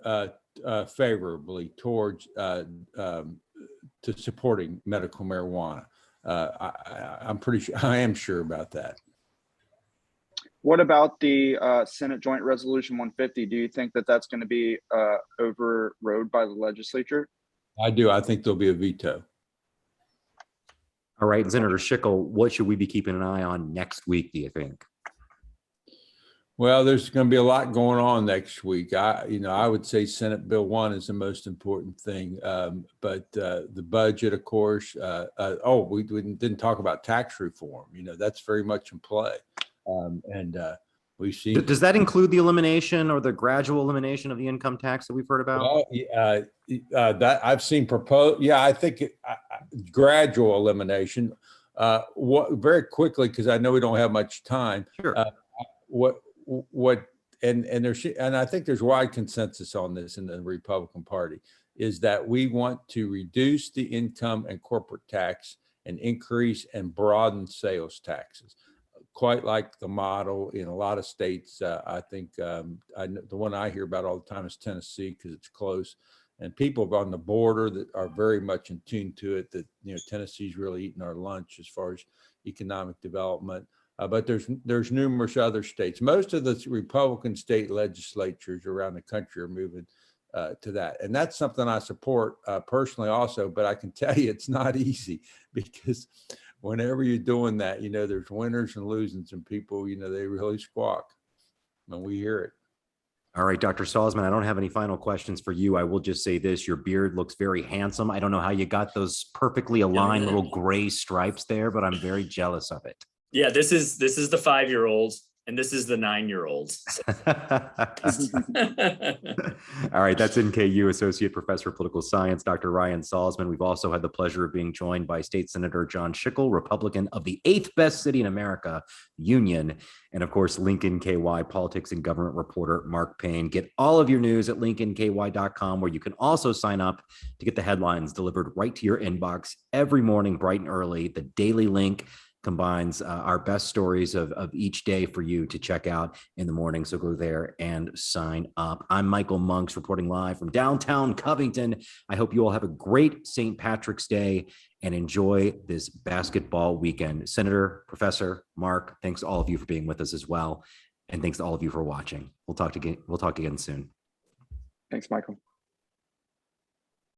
S4: favorably towards to supporting medical marijuana. I'm pretty sure, I am sure about that.
S2: What about the Senate Joint Resolution 150? Do you think that that's going to be overrode by the legislature?
S4: I do. I think there'll be a veto.
S1: All right, Senator Schickel, what should we be keeping an eye on next week, do you think?
S4: Well, there's going to be a lot going on next week. I would say Senate Bill 1 is the most important thing, but the budget, of course. We didn't talk about tax reform. That's very much in play, and we've seen.
S1: Does that include the elimination or the gradual elimination of the income tax that we've heard about?
S4: Well, that I've seen proposed. Yeah, I think gradual elimination. Very quickly, because I know we don't have much time.
S1: Sure.
S4: And I think there's wide consensus on this in the Republican Party, is that we want to reduce the income and corporate tax and increase and broaden sales taxes, quite like the model in a lot of states. I think the one I hear about all the time is Tennessee, because it's close, and people on the border that are very much in tune to it, that Tennessee's really eating our lunch as far as economic development. But there's numerous other states. Most of the Republican state legislatures around the country are moving to that. And that's something I support personally also, but I can tell you it's not easy, because whenever you're doing that, there's winners and losers, and people, they really squawk, and we hear it.
S1: All right, Dr. Salzman, I don't have any final questions for you. I will just say this: your beard looks very handsome. I don't know how you got those perfectly aligned little gray stripes there, but I'm very jealous of it.
S5: Yeah, this is the 5-year-old, and this is the 9-year-old.
S1: All right, that's NKU Associate Professor of Political Science, Dr. Ryan Salzman. We've also had the pleasure of being joined by State Senator John Schickel, Republican of the 8th best city in America, Union, and of course, Lincoln KY politics and government reporter Mark Payne. Get all of your news at lincolnky.com, where you can also sign up to get the headlines delivered right to your inbox every morning, bright and early. The Daily Link combines our best stories of each day for you to check out in the morning. So go there and sign up. I'm Michael Monks, reporting live from downtown Covington. I hope you all have a great St. Patrick's Day and enjoy this basketball weekend. Senator, Professor, Mark, thanks to all of you for being with us as well. And thanks to all of you for watching. We'll talk again soon.
S2: Thanks, Michael.